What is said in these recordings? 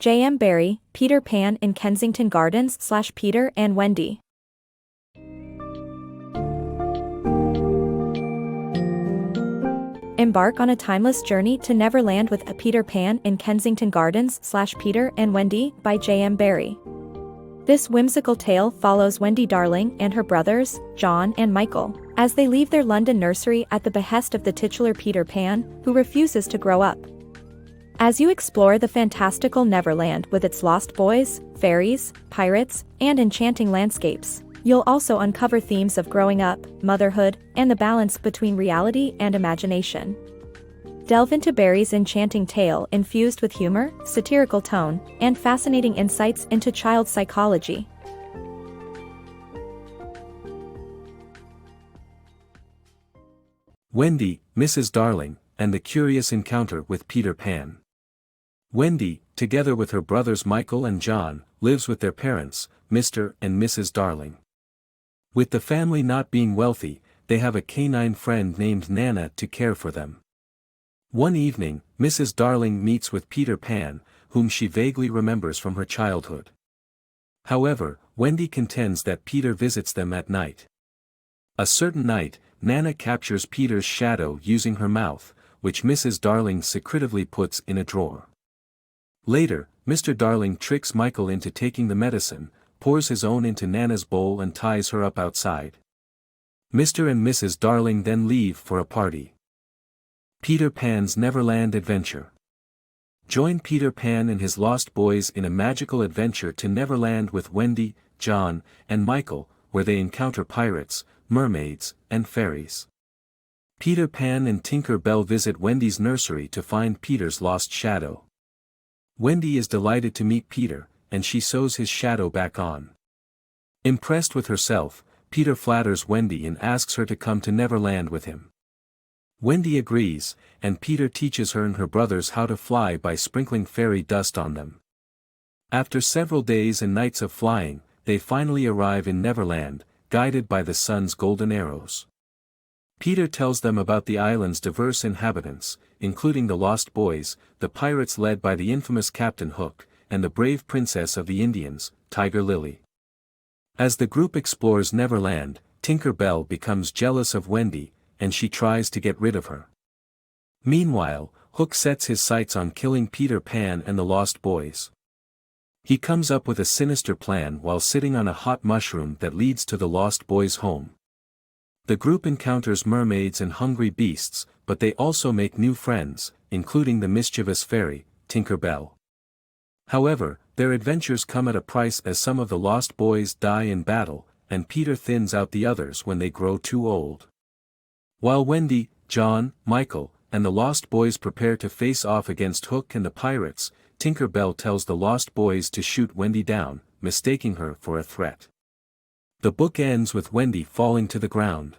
J.M. Barrie, Peter Pan in Kensington Gardens / Peter and Wendy. Embark on a timeless journey to Neverland with a Peter Pan in Kensington Gardens / Peter and Wendy by J.M. Barrie. This whimsical tale follows Wendy Darling and her brothers, John and Michael, as they leave their London nursery at the behest of the titular Peter Pan, who refuses to grow up. As you explore the fantastical Neverland with its lost boys, fairies, pirates, and enchanting landscapes, you'll also uncover themes of growing up, motherhood, and the balance between reality and imagination. Delve into Barrie's enchanting tale infused with humor, satirical tone, and fascinating insights into child psychology. Wendy, Mrs. Darling, and the Curious Encounter with Peter Pan. Wendy, together with her brothers Michael and John, lives with their parents, Mr. and Mrs. Darling. With the family not being wealthy, they have a canine friend named Nana to care for them. One evening, Mrs. Darling meets with Peter Pan, whom she vaguely remembers from her childhood. However, Wendy contends that Peter visits them at night. A certain night, Nana captures Peter's shadow using her mouth, which Mrs. Darling secretively puts in a drawer. Later, Mr. Darling tricks Michael into taking the medicine, pours his own into Nana's bowl and ties her up outside. Mr. and Mrs. Darling then leave for a party. Peter Pan's Neverland Adventure. Join Peter Pan and his lost boys in a magical adventure to Neverland with Wendy, John, and Michael, where they encounter pirates, mermaids, and fairies. Peter Pan and Tinker Bell visit Wendy's nursery to find Peter's lost shadow. Wendy is delighted to meet Peter, and she sews his shadow back on. Impressed with herself, Peter flatters Wendy and asks her to come to Neverland with him. Wendy agrees, and Peter teaches her and her brothers how to fly by sprinkling fairy dust on them. After several days and nights of flying, they finally arrive in Neverland, guided by the sun's golden arrows. Peter tells them about the island's diverse inhabitants, including the Lost Boys, the pirates led by the infamous Captain Hook, and the brave princess of the Indians, Tiger Lily. As the group explores Neverland, Tinker Bell becomes jealous of Wendy, and she tries to get rid of her. Meanwhile, Hook sets his sights on killing Peter Pan and the Lost Boys. He comes up with a sinister plan while sitting on a hot mushroom that leads to the Lost Boys' home. The group encounters mermaids and hungry beasts, but they also make new friends, including the mischievous fairy, Tinker Bell. However, their adventures come at a price as some of the Lost Boys die in battle, and Peter thins out the others when they grow too old. While Wendy, John, Michael, and the Lost Boys prepare to face off against Hook and the pirates, Tinker Bell tells the Lost Boys to shoot Wendy down, mistaking her for a threat. The book ends with Wendy falling to the ground.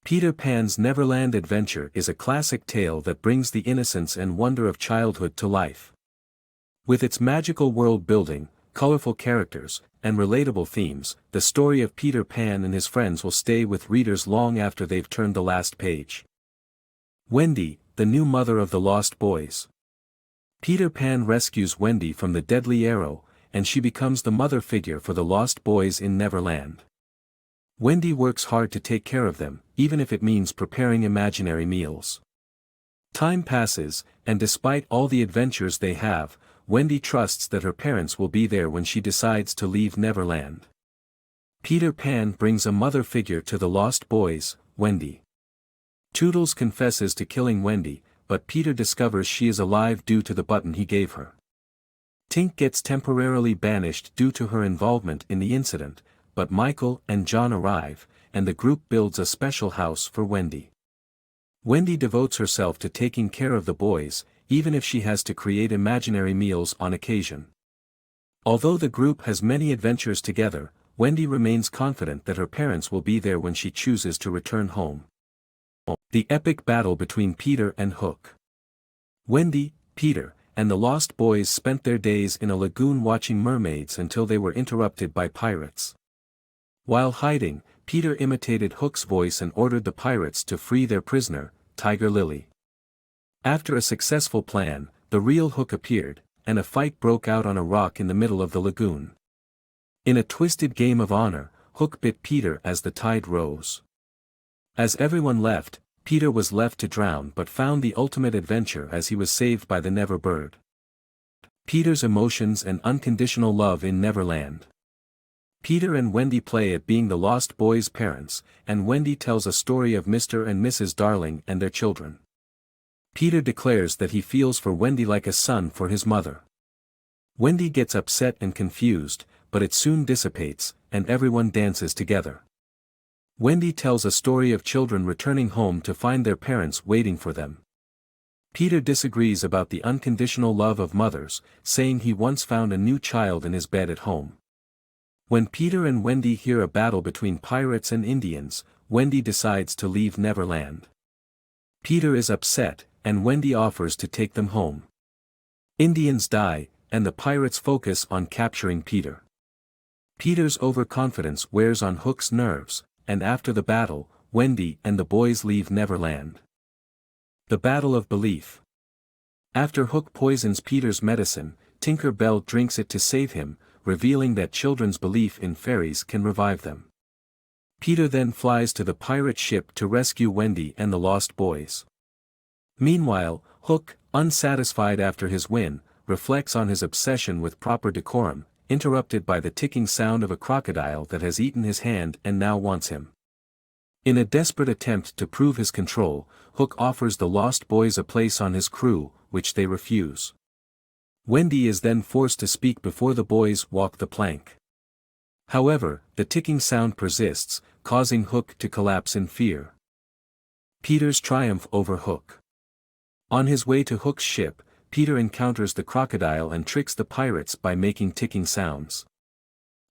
Peter Pan's Neverland Adventure is a classic tale that brings the innocence and wonder of childhood to life. With its magical world building, colorful characters, and relatable themes, the story of Peter Pan and his friends will stay with readers long after they've turned the last page. Wendy, the new mother of the Lost Boys. Peter Pan rescues Wendy from the deadly arrow, and she becomes the mother figure for the Lost Boys in Neverland. Wendy works hard to take care of them, even if it means preparing imaginary meals. Time passes, and despite all the adventures they have, Wendy trusts that her parents will be there when she decides to leave Neverland. Peter Pan brings a mother figure to the Lost Boys, Wendy. Toodles confesses to killing Wendy, but Peter discovers she is alive due to the button he gave her. Tink gets temporarily banished due to her involvement in the incident, but Michael and John arrive, and the group builds a special house for Wendy. Wendy devotes herself to taking care of the boys, even if she has to create imaginary meals on occasion. Although the group has many adventures together, Wendy remains confident that her parents will be there when she chooses to return home. The epic battle between Peter and Hook. Wendy, Peter, and the Lost Boys spent their days in a lagoon watching mermaids until they were interrupted by pirates. While hiding, Peter imitated Hook's voice and ordered the pirates to free their prisoner, Tiger Lily. After a successful plan, the real Hook appeared, and a fight broke out on a rock in the middle of the lagoon. In a twisted game of honor, Hook bit Peter as the tide rose. As everyone left, Peter was left to drown but found the ultimate adventure as he was saved by the Never bird. Peter's emotions and unconditional love in Neverland. Peter and Wendy play at being the lost boy's parents, and Wendy tells a story of Mr. and Mrs. Darling and their children. Peter declares that he feels for Wendy like a son for his mother. Wendy gets upset and confused, but it soon dissipates, and everyone dances together. Wendy tells a story of children returning home to find their parents waiting for them. Peter disagrees about the unconditional love of mothers, saying he once found a new child in his bed at home. When Peter and Wendy hear a battle between pirates and Indians, Wendy decides to leave Neverland. Peter is upset, and Wendy offers to take them home. Indians die, and the pirates focus on capturing Peter. Peter's overconfidence wears on Hook's nerves, and after the battle, Wendy and the boys leave Neverland. The Battle of Belief. After Hook poisons Peter's medicine, Tinker Bell drinks it to save him, revealing that children's belief in fairies can revive them. Peter then flies to the pirate ship to rescue Wendy and the lost boys. Meanwhile, Hook, unsatisfied after his win, reflects on his obsession with proper decorum, interrupted by the ticking sound of a crocodile that has eaten his hand and now wants him. In a desperate attempt to prove his control, Hook offers the lost boys a place on his crew, which they refuse. Wendy is then forced to speak before the boys walk the plank. However, the ticking sound persists, causing Hook to collapse in fear. Peter's triumph over Hook. On his way to Hook's ship, Peter encounters the crocodile and tricks the pirates by making ticking sounds.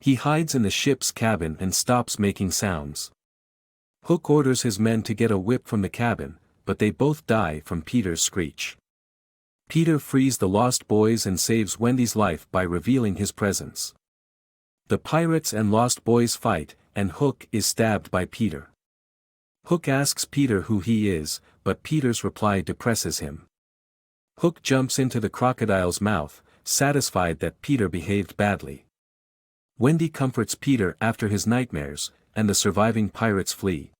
He hides in the ship's cabin and stops making sounds. Hook orders his men to get a whip from the cabin, but they both die from Peter's screech. Peter frees the lost boys and saves Wendy's life by revealing his presence. The pirates and lost boys fight, and Hook is stabbed by Peter. Hook asks Peter who he is, but Peter's reply depresses him. Hook jumps into the crocodile's mouth, satisfied that Peter behaved badly. Wendy comforts Peter after his nightmares, and the surviving pirates flee.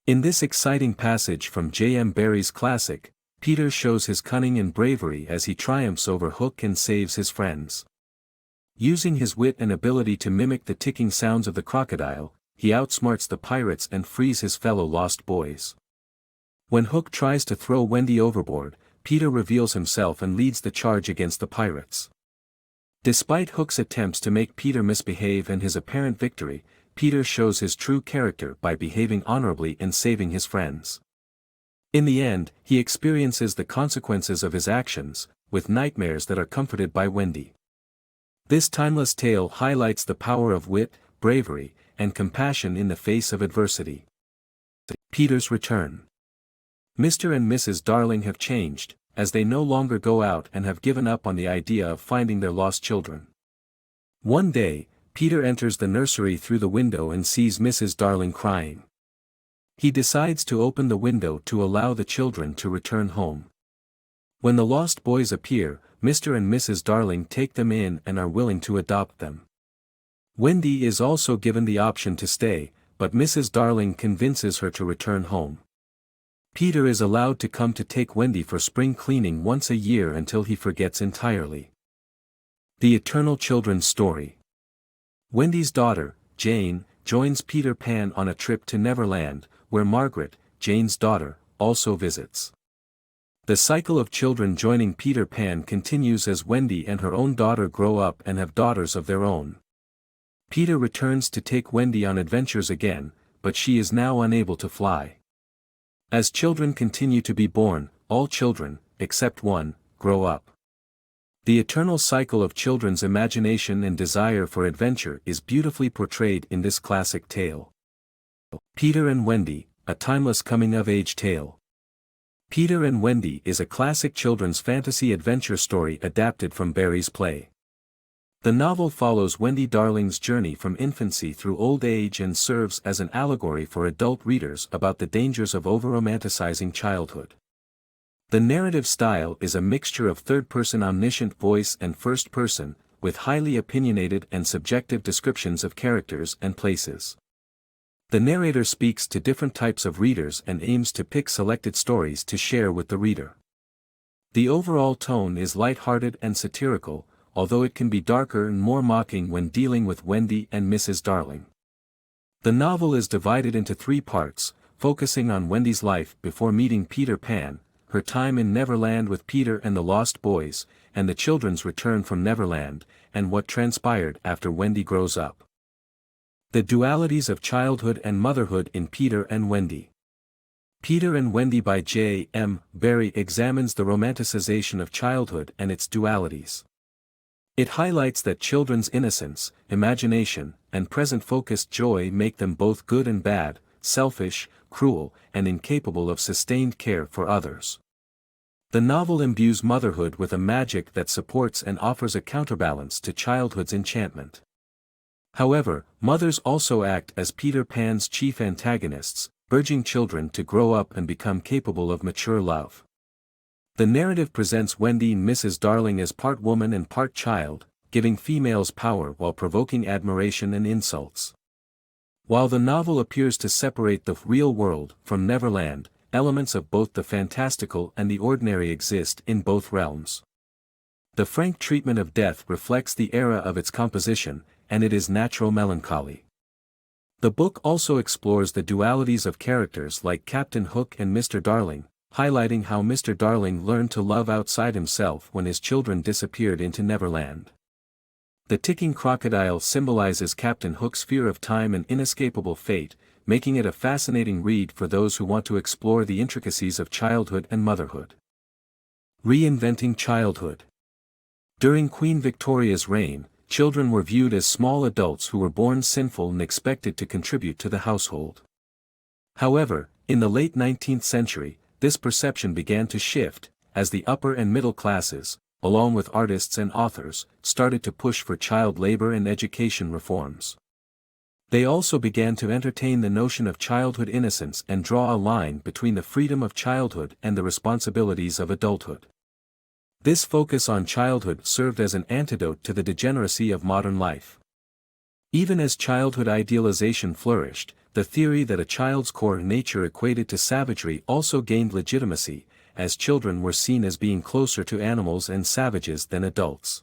In this exciting passage from J.M. Barrie's classic, Peter shows his cunning and bravery as he triumphs over Hook and saves his friends. Using his wit and ability to mimic the ticking sounds of the crocodile, he outsmarts the pirates and frees his fellow lost boys. When Hook tries to throw Wendy overboard, Peter reveals himself and leads the charge against the pirates. Despite Hook's attempts to make Peter misbehave and his apparent victory, Peter shows his true character by behaving honorably and saving his friends. In the end, he experiences the consequences of his actions, with nightmares that are comforted by Wendy. This timeless tale highlights the power of wit, bravery, and compassion in the face of adversity. Peter's return. Mr. and Mrs. Darling have changed, as they no longer go out and have given up on the idea of finding their lost children. One day, Peter enters the nursery through the window and sees Mrs. Darling crying. He decides to open the window to allow the children to return home. When the lost boys appear, Mr. and Mrs. Darling take them in and are willing to adopt them. Wendy is also given the option to stay, but Mrs. Darling convinces her to return home. Peter is allowed to come to take Wendy for spring cleaning once a year until he forgets entirely. The Eternal Children's Story. Wendy's daughter, Jane, joins Peter Pan on a trip to Neverland, where Margaret, Jane's daughter, also visits. The cycle of children joining Peter Pan continues as Wendy and her own daughter grow up and have daughters of their own. Peter returns to take Wendy on adventures again, but she is now unable to fly. As children continue to be born, all children, except one, grow up. The eternal cycle of children's imagination and desire for adventure is beautifully portrayed in this classic tale. Peter and Wendy, a timeless coming-of-age tale. Peter and Wendy is a classic children's fantasy adventure story adapted from Barrie's play. The novel follows Wendy Darling's journey from infancy through old age and serves as an allegory for adult readers about the dangers of over-romanticizing childhood. The narrative style is a mixture of third-person omniscient voice and first-person, with highly opinionated and subjective descriptions of characters and places. The narrator speaks to different types of readers and aims to pick selected stories to share with the reader. The overall tone is light-hearted and satirical, although it can be darker and more mocking when dealing with Wendy and Mrs. Darling. The novel is divided into 3 parts, focusing on Wendy's life before meeting Peter Pan, her time in Neverland with Peter and the Lost Boys, and the children's return from Neverland, and what transpired after Wendy grows up. The Dualities of Childhood and Motherhood in Peter and Wendy. Peter and Wendy by J.M. Barrie examines the romanticization of childhood and its dualities. It highlights that children's innocence, imagination, and present-focused joy make them both good and bad, selfish, cruel, and incapable of sustained care for others. The novel imbues motherhood with a magic that supports and offers a counterbalance to childhood's enchantment. However, mothers also act as Peter Pan's chief antagonists, urging children to grow up and become capable of mature love. The narrative presents Wendy and Mrs. Darling as part woman and part child, giving females power while provoking admiration and insults. While the novel appears to separate the real world from Neverland, elements of both the fantastical and the ordinary exist in both realms. The frank treatment of death reflects the era of its composition, and it is natural melancholy. The book also explores the dualities of characters like Captain Hook and Mr. Darling, highlighting how Mr. Darling learned to love outside himself when his children disappeared into Neverland. The ticking crocodile symbolizes Captain Hook's fear of time and inescapable fate, making it a fascinating read for those who want to explore the intricacies of childhood and motherhood. Reinventing Childhood. During Queen Victoria's reign, children were viewed as small adults who were born sinful and expected to contribute to the household. However, in the late 19th century, this perception began to shift, as the upper and middle classes, along with artists and authors, started to push for child labor and education reforms. They also began to entertain the notion of childhood innocence and draw a line between the freedom of childhood and the responsibilities of adulthood. This focus on childhood served as an antidote to the degeneracy of modern life. Even as childhood idealization flourished, the theory that a child's core nature equated to savagery also gained legitimacy, as children were seen as being closer to animals and savages than adults.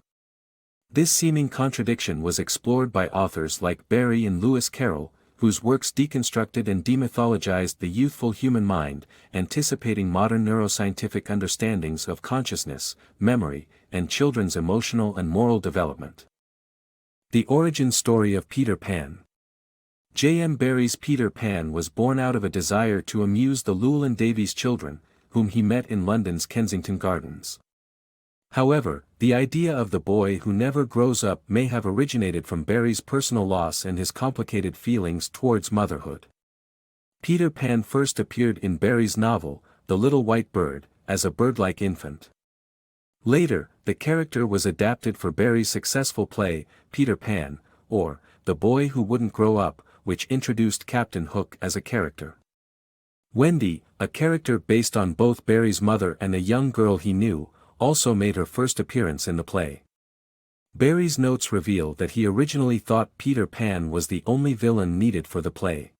This seeming contradiction was explored by authors like Barrie and Lewis Carroll, whose works deconstructed and demythologized the youthful human mind, anticipating modern neuroscientific understandings of consciousness, memory, and children's emotional and moral development. The origin story of Peter Pan. J.M. Barrie's Peter Pan was born out of a desire to amuse the Llewellyn Davies children, whom he met in London's Kensington Gardens. However, the idea of the boy who never grows up may have originated from Barrie's personal loss and his complicated feelings towards motherhood. Peter Pan first appeared in Barrie's novel, The Little White Bird, as a bird-like infant. Later, the character was adapted for Barrie's successful play, Peter Pan, or The Boy Who Wouldn't Grow Up, which introduced Captain Hook as a character. Wendy, a character based on both Barrie's mother and a young girl he knew, also made her first appearance in the play. Barrie's notes reveal that he originally thought Peter Pan was the only villain needed for the play.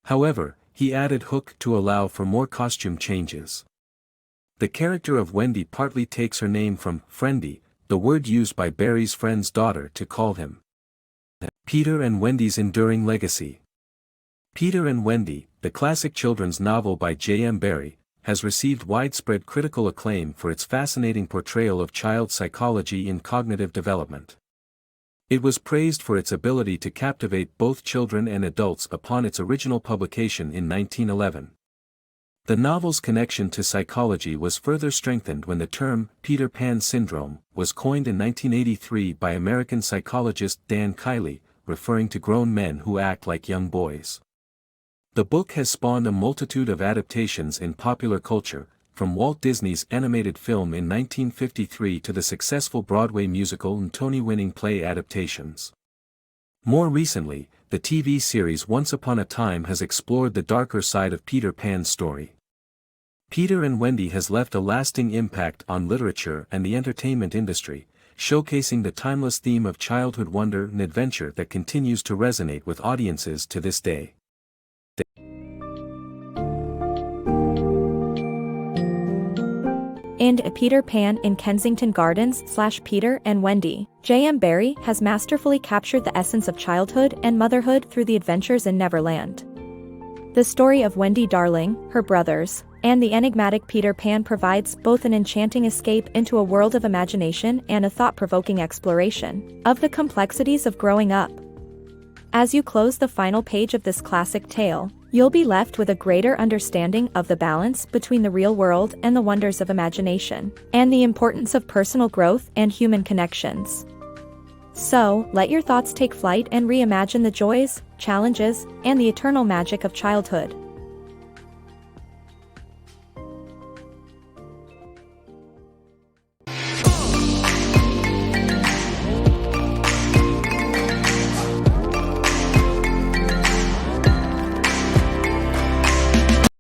However, he added Hook to allow for more costume changes. The character of Wendy partly takes her name from Friendy, the word used by Barrie's friend's daughter to call him. Peter and Wendy's enduring legacy. Peter and Wendy, the classic children's novel by J.M. Barrie, has received widespread critical acclaim for its fascinating portrayal of child psychology in cognitive development. It was praised for its ability to captivate both children and adults upon its original publication in 1911. The novel's connection to psychology was further strengthened when the term Peter Pan syndrome was coined in 1983 by American psychologist Dan Kiley, referring to grown men who act like young boys. The book has spawned a multitude of adaptations in popular culture, from Walt Disney's animated film in 1953 to the successful Broadway musical and Tony-winning play adaptations. More recently, the TV series Once Upon a Time has explored the darker side of Peter Pan's story. Peter and Wendy has left a lasting impact on literature and the entertainment industry, showcasing the timeless theme of childhood wonder and adventure that continues to resonate with audiences to this day. And A Peter Pan in Kensington Gardens / Peter and Wendy. J.M. Barrie has masterfully captured the essence of childhood and motherhood through the adventures in Neverland. The story of Wendy Darling, her brothers, and the enigmatic Peter Pan provides both an enchanting escape into a world of imagination and a thought-provoking exploration of the complexities of growing up. As you close the final page of this classic tale, you'll be left with a greater understanding of the balance between the real world and the wonders of imagination, and the importance of personal growth and human connections. So, let your thoughts take flight and reimagine the joys, challenges, and the eternal magic of childhood.